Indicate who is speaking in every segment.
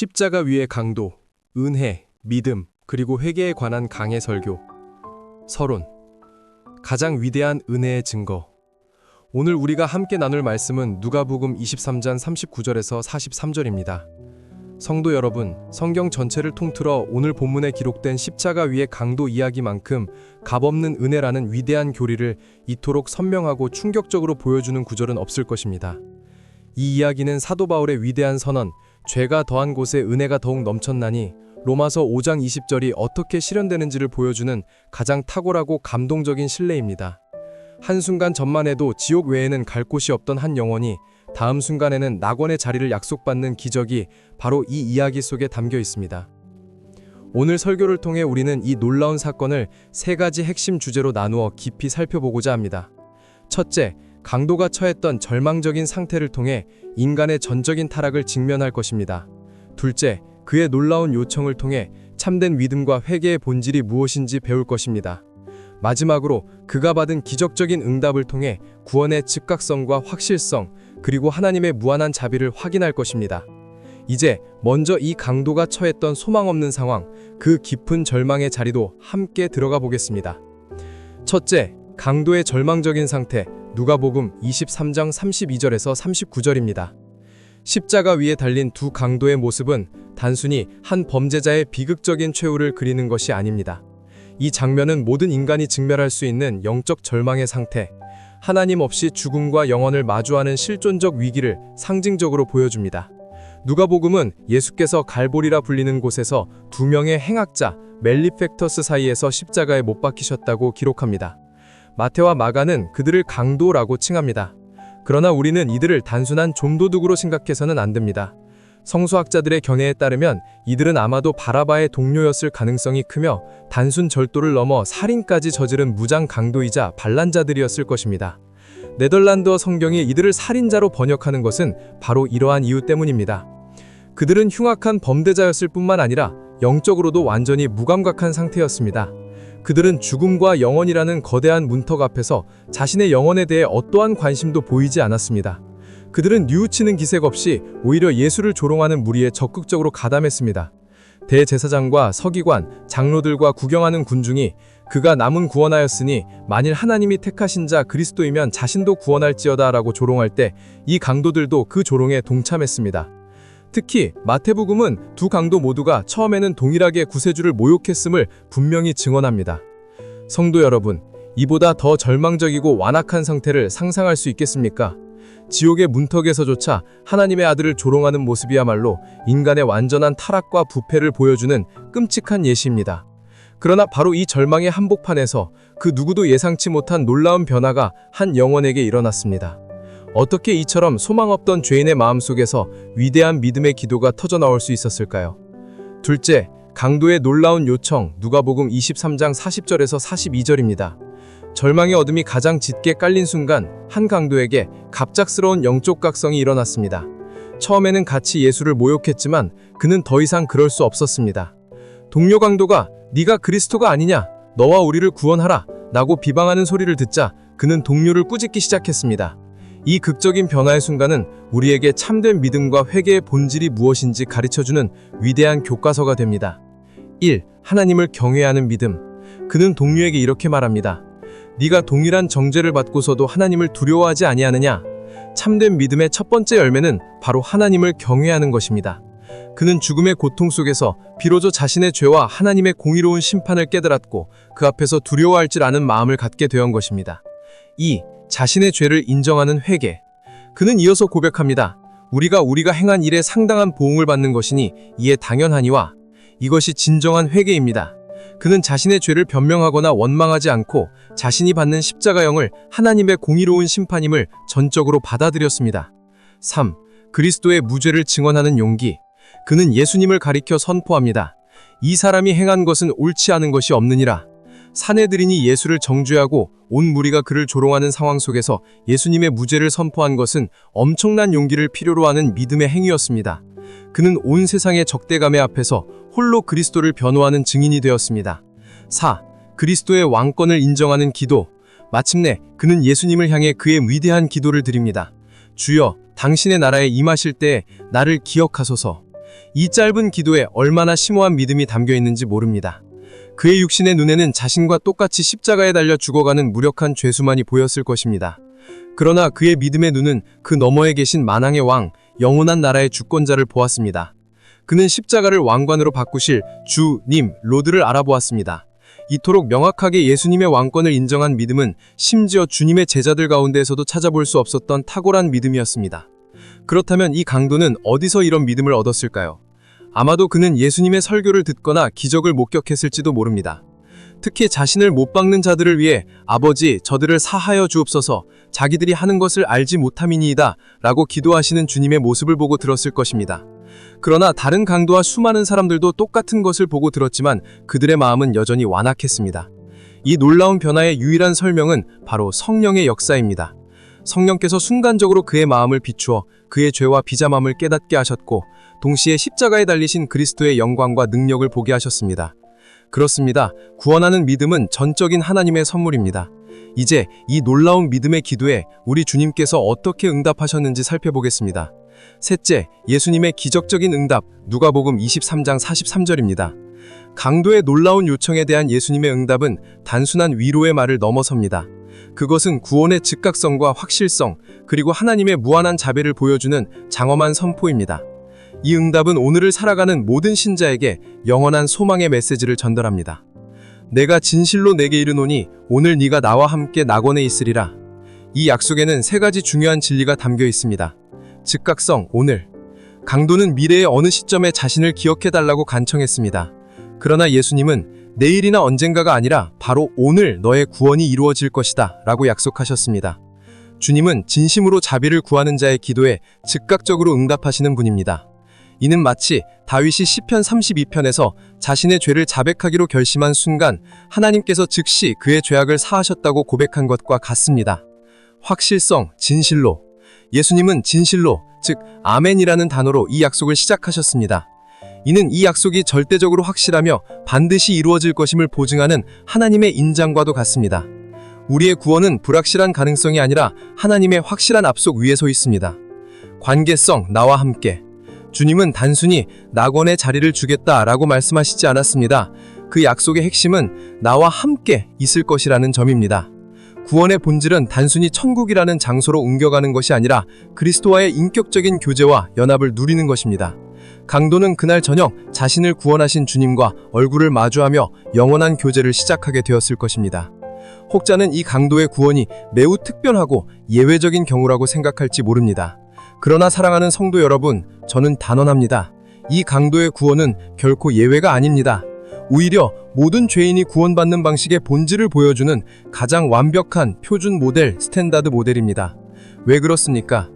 Speaker 1: 십자가 위의 강도, 은혜, 믿음, 그리고 회개에 관한 강해 설교. 서론. 가장 위대한 은혜의 증거. 오늘 우리가 함께 나눌 말씀은 누가복음 23장 39절에서 43절입니다. 성도 여러분, 성경 전체를 통틀어 오늘 본문에 기록된 십자가 위의 강도 이야기만큼 값없는 은혜라는 위대한 교리를 이토록 선명하고 충격적으로 보여주는 구절은 없을 것입니다. 이 이야기는 사도 바울의 위대한 선언, 죄가 더한 곳에 은혜가 더욱 넘쳤나니 로마서 5장 20절이 어떻게 실현되는지를 보여주는 가장 탁월하고 감동적인 신뢰입니다. 한순간 전만 해도 지옥 외에는 갈 곳이 없던 한 영혼이 다음 순간에는 낙원의 자리를 약속받는 기적이 바로 이 이야기 속에 담겨 있습니다. 오늘 설교를 통해 우리는 이 놀라운 사건을 세 가지 핵심 주제로 나누어 깊이 살펴보고자 합니다. 첫째, 강도가 처했던 절망적인 상태를 통해 인간의 전적인 타락을 직면할 것입니다. 둘째, 그의 놀라운 요청을 통해 참된 믿음과 회개의 본질이 무엇인지 배울 것입니다. 마지막으로 그가 받은 기적적인 응답을 통해 구원의 즉각성과 확실성, 그리고 하나님의 무한한 자비를 확인할 것입니다. 이제 먼저 이 강도가 처했던 소망 없는 상황, 그 깊은 절망의 자리도 함께 들어가 보겠습니다. 첫째, 강도의 절망적인 상태, 누가복음 23장 32절에서 39절입니다. 십자가 위에 달린 두 강도의 모습은 단순히 한 범죄자의 비극적인 최후를 그리는 것이 아닙니다. 이 장면은 모든 인간이 직면할 수 있는 영적 절망의 상태, 하나님 없이 죽음과 영원을 마주하는 실존적 위기를 상징적으로 보여줍니다. 누가복음은 예수께서 갈보리라 불리는 곳에서 두 명의 행악자 멜리펙터스 사이에서 십자가에 못 박히셨다고 기록합니다. 마태와 마가는 그들을 강도라고 칭합니다. 그러나 우리는 이들을 단순한 좀도둑으로 생각해서는 안 됩니다. 성수학자들의 견해에 따르면 이들은 아마도 바라바의 동료였을 가능성이 크며 단순 절도를 넘어 살인까지 저지른 무장 강도이자 반란자들이었을 것입니다. 네덜란드어 성경이 이들을 살인자로 번역하는 것은 바로 이러한 이유 때문입니다. 그들은 흉악한 범죄자였을 뿐만 아니라 영적으로도 완전히 무감각한 상태였습니다. 그들은 죽음과 영원이라는 거대한 문턱 앞에서 자신의 영혼에 대해 어떠한 관심도 보이지 않았습니다. 그들은 뉘우치는 기색 없이 오히려 예수를 조롱하는 무리에 적극적으로 가담했습니다. 대제사장과 서기관, 장로들과 구경하는 군중이 그가 남은 구원하였으니 만일 하나님이 택하신 자 그리스도이면 자신도 구원할지어다 라고 조롱할 때 이 강도들도 그 조롱에 동참했습니다. 특히 마태복음은 두 강도 모두가 처음에는 동일하게 구세주를 모욕했음을 분명히 증언합니다. 성도 여러분, 이보다 더 절망적이고 완악한 상태를 상상할 수 있겠습니까? 지옥의 문턱에서조차 하나님의 아들을 조롱하는 모습이야말로 인간의 완전한 타락과 부패를 보여주는 끔찍한 예시입니다. 그러나 바로 이 절망의 한복판에서 그 누구도 예상치 못한 놀라운 변화가 한 영혼에게 일어났습니다. 어떻게 이처럼 소망 없던 죄인의 마음속에서 위대한 믿음의 기도가 터져나올 수 있었을까요? 둘째, 강도의 놀라운 요청, 누가복음 23장 40절에서 42절입니다. 절망의 어둠이 가장 짙게 깔린 순간 한 강도에게 갑작스러운 영적 각성이 일어났습니다. 처음에는 같이 예수를 모욕했지만 그는 더 이상 그럴 수 없었습니다. 동료 강도가 네가 그리스도가 아니냐, 너와 우리를 구원하라 라고 비방하는 소리를 듣자 그는 동료를 꾸짖기 시작했습니다. 이 극적인 변화의 순간은 우리에게 참된 믿음과 회개의 본질이 무엇인지 가르쳐주는 위대한 교과서가 됩니다. 1. 하나님을 경외하는 믿음. 그는 동료에게 이렇게 말합니다. 네가 동일한 정죄를 받고서도 하나님을 두려워하지 아니하느냐? 참된 믿음의 첫 번째 열매는 바로 하나님을 경외하는 것입니다. 그는 죽음의 고통 속에서 비로소 자신의 죄와 하나님의 공의로운 심판을 깨달았고 그 앞에서 두려워할 줄 아는 마음을 갖게 되었던 것입니다. 2. 자신의 죄를 인정하는 회개. 그는 이어서 고백합니다. 우리가 행한 일에 상당한 보응을 받는 것이니 이에 당연하니와 이것이 진정한 회개입니다. 그는 자신의 죄를 변명하거나 원망하지 않고 자신이 받는 십자가형을 하나님의 공의로운 심판임을 전적으로 받아들였습니다. 3. 그리스도의 무죄를 증언하는 용기. 그는 예수님을 가리켜 선포합니다. 이 사람이 행한 것은 옳지 않은 것이 없느니라. 사내들인이 예수를 정죄하고 온 무리가 그를 조롱하는 상황 속에서 예수님의 무죄를 선포한 것은 엄청난 용기를 필요로 하는 믿음의 행위였습니다. 그는 온 세상의 적대감의 앞에서 홀로 그리스도를 변호하는 증인이 되었습니다. 4. 그리스도의 왕권을 인정하는 기도. 마침내 그는 예수님을 향해 그의 위대한 기도를 드립니다. 주여, 당신의 나라에 임하실 때에 나를 기억하소서. 이 짧은 기도에 얼마나 심오한 믿음이 담겨 있는지 모릅니다. 그의 육신의 눈에는 자신과 똑같이 십자가에 달려 죽어가는 무력한 죄수만이 보였을 것입니다. 그러나 그의 믿음의 눈은 그 너머에 계신 만왕의 왕, 영원한 나라의 주권자를 보았습니다. 그는 십자가를 왕관으로 바꾸실 주님, 로드를 알아보았습니다. 이토록 명확하게 예수님의 왕권을 인정한 믿음은 심지어 주님의 제자들 가운데에서도 찾아볼 수 없었던 탁월한 믿음이었습니다. 그렇다면 이 강도는 어디서 이런 믿음을 얻었을까요? 아마도 그는 예수님의 설교를 듣거나 기적을 목격했을지도 모릅니다. 특히 자신을 못 박는 자들을 위해 아버지 저들을 사하여 주옵소서 자기들이 하는 것을 알지 못함이니이다 라고 기도하시는 주님의 모습을 보고 들었을 것입니다. 그러나 다른 강도와 수많은 사람들도 똑같은 것을 보고 들었지만 그들의 마음은 여전히 완악했습니다. 이 놀라운 변화의 유일한 설명은 바로 성령의 역사입니다. 성령께서 순간적으로 그의 마음을 비추어 그의 죄와 비참함을 깨닫게 하셨고 동시에 십자가에 달리신 그리스도의 영광과 능력을 보게 하셨습니다. 그렇습니다. 구원하는 믿음은 전적인 하나님의 선물입니다. 이제 이 놀라운 믿음의 기도에 우리 주님께서 어떻게 응답하셨는지 살펴보겠습니다. 셋째, 예수님의 기적적인 응답, 누가복음 23장 43절입니다. 강도의 놀라운 요청에 대한 예수님의 응답은 단순한 위로의 말을 넘어섭니다. 그것은 구원의 즉각성과 확실성, 그리고 하나님의 무한한 자비를 보여주는 장엄한 선포입니다. 이 응답은 오늘을 살아가는 모든 신자에게 영원한 소망의 메시지를 전달합니다. 내가 진실로 내게 이르노니 오늘 네가 나와 함께 낙원에 있으리라. 이 약속에는 세 가지 중요한 진리가 담겨 있습니다. 즉각성, 오늘. 강도는 미래의 어느 시점에 자신을 기억해달라고 간청했습니다. 그러나 예수님은 내일이나 언젠가가 아니라 바로 오늘 너의 구원이 이루어질 것이다 라고 약속하셨습니다. 주님은 진심으로 자비를 구하는 자의 기도에 즉각적으로 응답하시는 분입니다. 이는 마치 다윗이 시편 32편에서 자신의 죄를 자백하기로 결심한 순간 하나님께서 즉시 그의 죄악을 사하셨다고 고백한 것과 같습니다. 확실성, 진실로. 예수님은 진실로, 즉 아멘이라는 단어로 이 약속을 시작하셨습니다. 이는 이 약속이 절대적으로 확실하며 반드시 이루어질 것임을 보증하는 하나님의 인장과도 같습니다. 우리의 구원은 불확실한 가능성이 아니라 하나님의 확실한 압속 위에 서 있습니다. 관계성, 나와 함께. 주님은 단순히 낙원의 자리를 주겠다라고 말씀하시지 않았습니다. 그 약속의 핵심은 나와 함께 있을 것이라는 점입니다. 구원의 본질은 단순히 천국이라는 장소로 옮겨가는 것이 아니라 그리스도와의 인격적인 교제와 연합을 누리는 것입니다. 강도는 그날 저녁 자신을 구원하신 주님과 얼굴을 마주하며 영원한 교제를 시작하게 되었을 것입니다. 혹자는 이 강도의 구원이 매우 특별하고 예외적인 경우라고 생각할지 모릅니다. 그러나 사랑하는 성도 여러분, 저는 단언합니다. 이 강도의 구원은 결코 예외가 아닙니다. 오히려 모든 죄인이 구원받는 방식의 본질을 보여주는 가장 완벽한 표준 모델, 스탠다드 모델입니다. 왜 그렇습니까?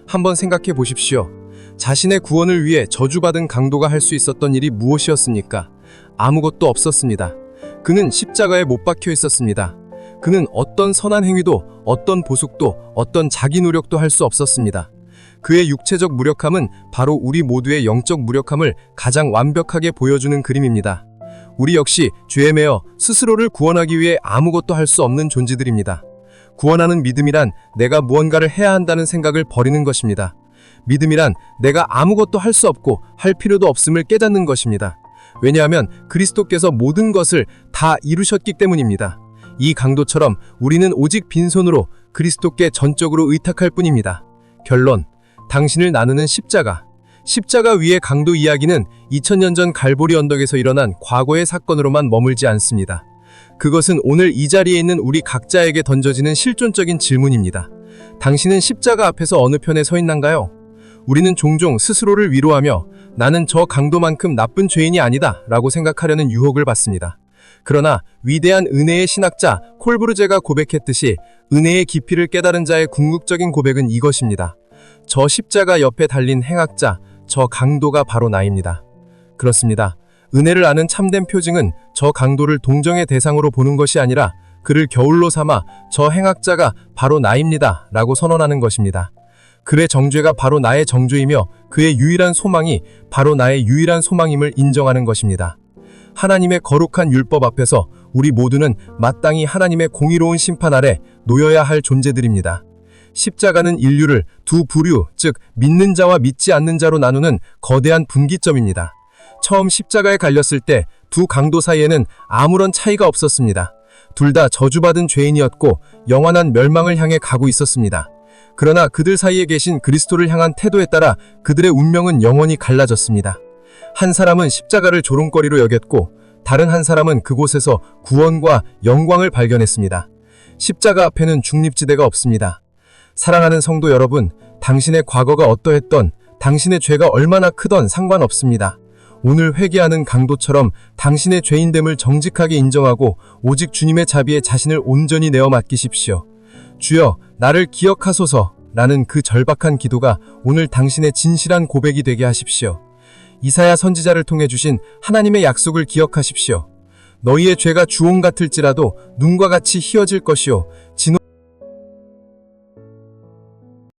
Speaker 1: 한번 생각해 보십시오. 자신의 구원을 위해 저주받은 강도가 할 수 있었던 일이 무엇이었습니까? 아무것도 없었습니다. 그는 십자가에 못 박혀 있었습니다. 그는 어떤 선한 행위도, 어떤 보숙도, 어떤 자기 노력도 할 수 없었습니다. 그의 육체적 무력함은 바로 우리 모두의 영적 무력함을 가장 완벽하게 보여주는 그림입니다. 우리 역시 죄에 매여 스스로를 구원하기 위해 아무것도 할 수 없는 존재들입니다. 구원하는 믿음이란 내가 무언가를 해야 한다는 생각을 버리는 것입니다. 믿음이란 내가 아무것도 할 수 없고 할 필요도 없음을 깨닫는 것입니다. 왜냐하면 그리스도께서 모든 것을 다 이루셨기 때문입니다. 이 강도처럼 우리는 오직 빈손으로 그리스도께 전적으로 의탁할 뿐입니다. 결론, 당신을 나누는 십자가. 십자가 위의 강도 이야기는 2000년 전 갈보리 언덕에서 일어난 과거의 사건으로만 머물지 않습니다. 그것은 오늘 이 자리에 있는 우리 각자에게 던져지는 실존적인 질문입니다. 당신은 십자가 앞에서 어느 편에 서 있는가요? 우리는 종종 스스로를 위로하며 나는 저 강도만큼 나쁜 죄인이 아니다 라고 생각하려는 유혹을 받습니다. 그러나 위대한 은혜의 신학자 콜브르제가 고백했듯이 은혜의 깊이를 깨달은 자의 궁극적인 고백은 이것입니다. 저 십자가 옆에 달린 행악자, 저 강도가 바로 나입니다. 그렇습니다. 은혜를 아는 참된 표징은 저 강도를 동정의 대상으로 보는 것이 아니라 그를 겨울로 삼아 저 행악자가 바로 나입니다 라고 선언하는 것입니다. 그의 정죄가 바로 나의 정죄이며 그의 유일한 소망이 바로 나의 유일한 소망임을 인정하는 것입니다. 하나님의 거룩한 율법 앞에서 우리 모두는 마땅히 하나님의 공의로운 심판 아래 놓여야 할 존재들입니다.
Speaker 2: 십자가는 인류를 두 부류, 즉 믿는 자와 믿지 않는 자로 나누는 거대한 분기점입니다. 처음 십자가에 갈렸을 때 두 강도 사이에는 아무런 차이가 없었습니다. 둘 다 저주받은 죄인이었고 영원한 멸망을 향해 가고 있었습니다. 그러나 그들 사이에 계신 그리스도를 향한 태도에 따라 그들의 운명은 영원히 갈라졌습니다. 한 사람은 십자가를 조롱거리로 여겼고 다른 한 사람은 그곳에서 구원과 영광을 발견했습니다. 십자가 앞에는 중립지대가 없습니다. 사랑하는 성도 여러분, 당신의 과거가 어떠했던, 당신의 죄가 얼마나 크던 상관없습니다. 오늘 회개하는 강도처럼 당신의 죄인됨을 정직하게 인정하고 오직 주님의 자비에 자신을 온전히 내어 맡기십시오. 주여, 나를 기억하소서 라는 그 절박한 기도가 오늘 당신의 진실한 고백이 되게 하십시오. 이사야 선지자를 통해 주신 하나님의 약속을 기억하십시오. 너희의 죄가 주홍 같을지라도 눈과 같이 희어질 것이요